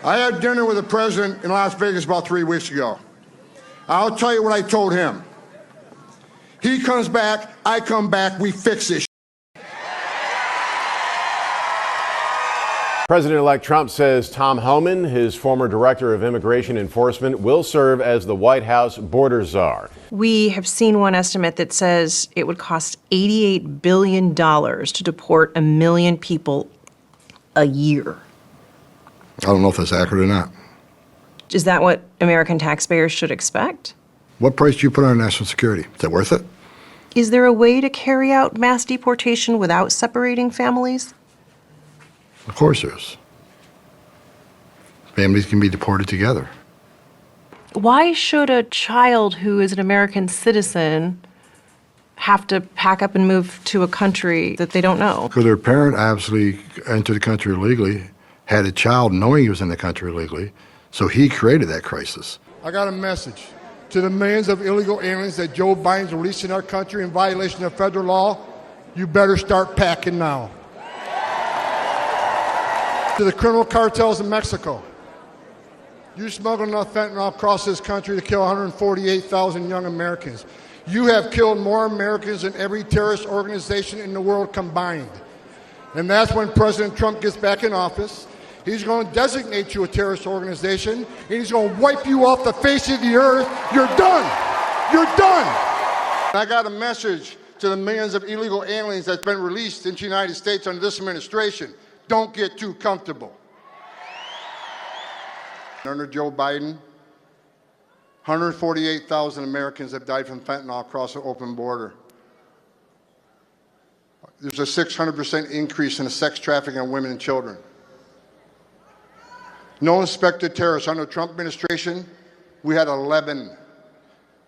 I had dinner with the president in Las Vegas about 3 weeks ago. I'll tell you what I told him. He comes back, I come back, we fix this. President-elect Trump says Tom Homan, his former director of immigration enforcement, will serve as the White House Border Czar. We have seen one estimate that says it would cost $88 billion to deport 1 million people a year. I don't know if that's accurate or not. Is that what American taxpayers should expect? What price do you put on national security? Is that worth it? Is there a way to carry out mass deportation without separating families? Of course there is. Families can be deported together. Why should a child who is an American citizen have to pack up and move to a country that they don't know? Because their parent obviously entered the country illegally, had a child knowing he was in the country illegally, so he created that crisis. I got a message to the millions of illegal aliens that Joe Biden's releasing our country in violation of federal law. You better start packing now. To the criminal cartels in Mexico. You smuggled enough fentanyl across this country to kill 148,000 young Americans. You have killed more Americans than every terrorist organization in the world combined. And that's when President Trump gets back in office. He's going to designate you a terrorist organization, and he's going to wipe you off the face of the earth. You're done. You're done. I got a message to the millions of illegal aliens that's been released into the United States under this administration. Don't get too comfortable. Under Joe Biden, 148,000 Americans have died from fentanyl across the open border. There's a 600% increase in the sex trafficking of women and children. No suspected terrorists. Under the Trump administration, we had 11.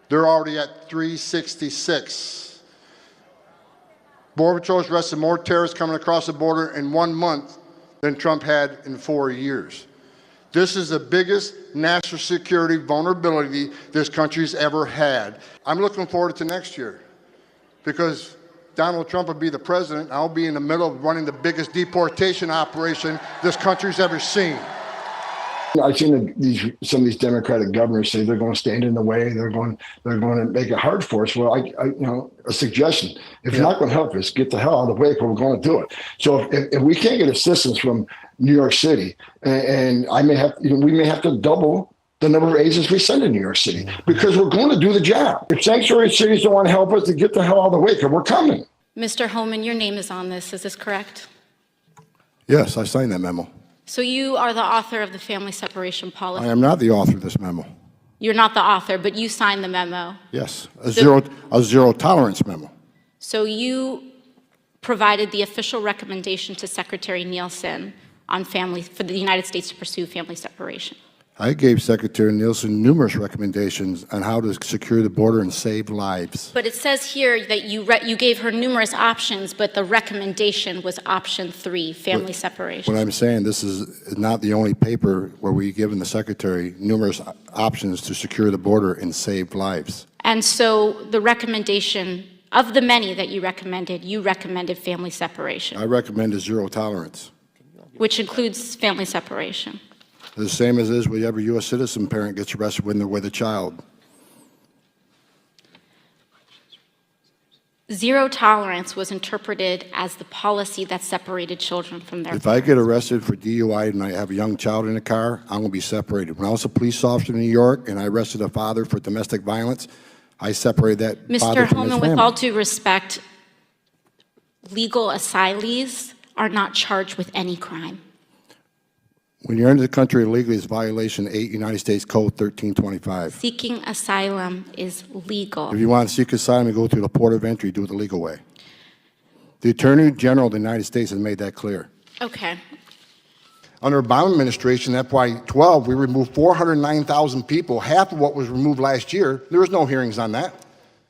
They're already at 366. Border Patrol has arrested more terrorists coming across the border in 1 month than Trump had in 4 years. This is the biggest national security vulnerability this country's ever had. I'm looking forward to next year because Donald Trump will be the president. I'll be in the middle of running the biggest deportation operation this country's ever seen. I've seen some of these Democratic governors say they're going to stand in the way. They're going to make it hard for us. Well, a suggestion: if you're not going to help us, get the hell out of the way, but we're going to do it. So if we can't get assistance from New York City, and we may have to double the number of agents we send to New York City because we're going to do the job. If sanctuary cities don't want to help us, to get the hell out of the way, because we're coming. Mr. Homan, your name is on this. Is this correct? Yes, I signed that memo. So you are the author of the family separation policy. I am not the author of this memo. You're not the author, but you signed the memo. Yes, a zero tolerance memo. So you provided the official recommendation to Secretary Nielsen on for the United States to pursue family separation. I gave Secretary Nielsen numerous recommendations on how to secure the border and save lives. But it says here that you gave her numerous options, but the recommendation was option 3, family separation. What I'm saying, this is not the only paper where we've given the Secretary numerous options to secure the border and save lives. And so the recommendation, of the many that you recommended family separation. I recommended zero tolerance. Which includes family separation. The same as is with every U.S. citizen parent gets arrested when they're with a child. Zero tolerance was interpreted as the policy that separated children from their If I get arrested for DUI and I have a young child in the car, I'm going to be separated. When I was a police officer in New York and I arrested a father for domestic violence, I separated that father from his family. Mr. Homan, with all due respect, legal asylees are not charged with any crime. When you're into the country illegally, it's violation 8 United States Code 1325. Seeking asylum is legal. If you want to seek asylum, you go through the port of entry, do it the legal way. The Attorney General of the United States has made that clear. Okay. Under the Obama administration, FY12, we removed 409,000 people, half of what was removed last year. There was no hearings on that.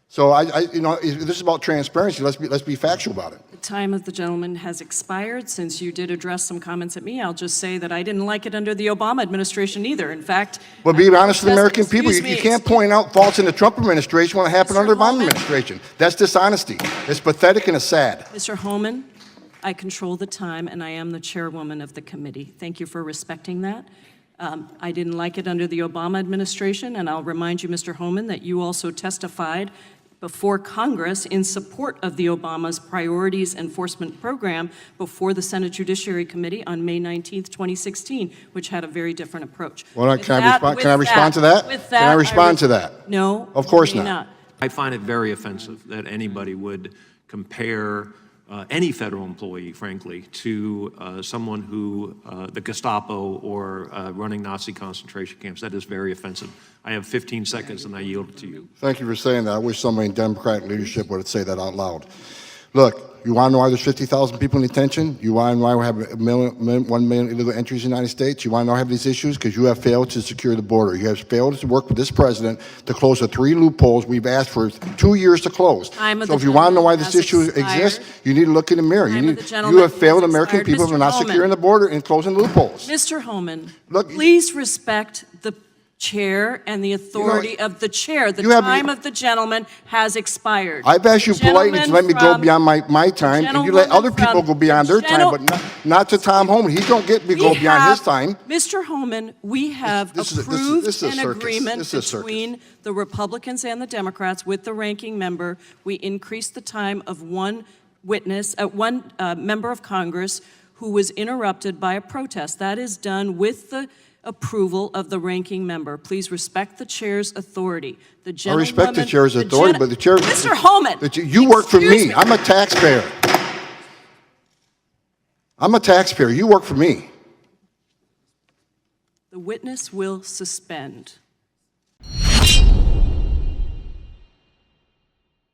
So this is about transparency. Let's be factual about it. The time of the gentleman has expired. Since you did address some comments at me, I'll just say that I didn't like it under the Obama administration either. In fact, well, be honest with the American people. You can't point out faults in the Trump administration when it happened under the Obama administration. That's dishonesty. It's pathetic and it's sad. Mr. Homan, I control the time, and I am the chairwoman of the committee. Thank you for respecting that. I didn't like it under the Obama administration, and I'll remind you, Mr. Homan, that you also testified before Congress in support of the Obama's Priorities Enforcement Program before the Senate Judiciary Committee on May 19th, 2016, which had a very different approach. Well, can I respond to that? Can I respond to that? No. Of course you may not. I find it very offensive that anybody would compare any federal employee, frankly, to someone who, the Gestapo or running Nazi concentration camps. That is very offensive. I have 15 seconds and I yield it to you. Thank you for saying that. I wish somebody in Democratic leadership would say that out loud. Look, you want to know why there's 50,000 people in detention? You want to know why we have 1 million illegal entries in the United States? You want to know why we have these issues? Because you have failed to secure the border. You have failed to work with this president to close the 3 loopholes we've asked for 2 years to close. So if you want to know why this issue exists, you need to look in the mirror. You have failed American people for not securing the border and closing loopholes. Mr. Homan, Look, please respect the chair and the authority of the chair. The time of the gentleman has expired. I've asked you politely to let me go beyond my time, and you let other people go beyond their time, but not to Tom Homan. He don't get to go beyond his time. Mr. Homan, we have approved an agreement between the Republicans and the Democrats with the ranking member. We increased the time of one witness, one member of Congress who was interrupted by a protest. That is done with the approval of the ranking member. Please respect the chair's authority. I respect the chair's authority, but the chair... Mr. Homan! You work for me. I'm a taxpayer. I'm a taxpayer. You work for me. The witness will suspend.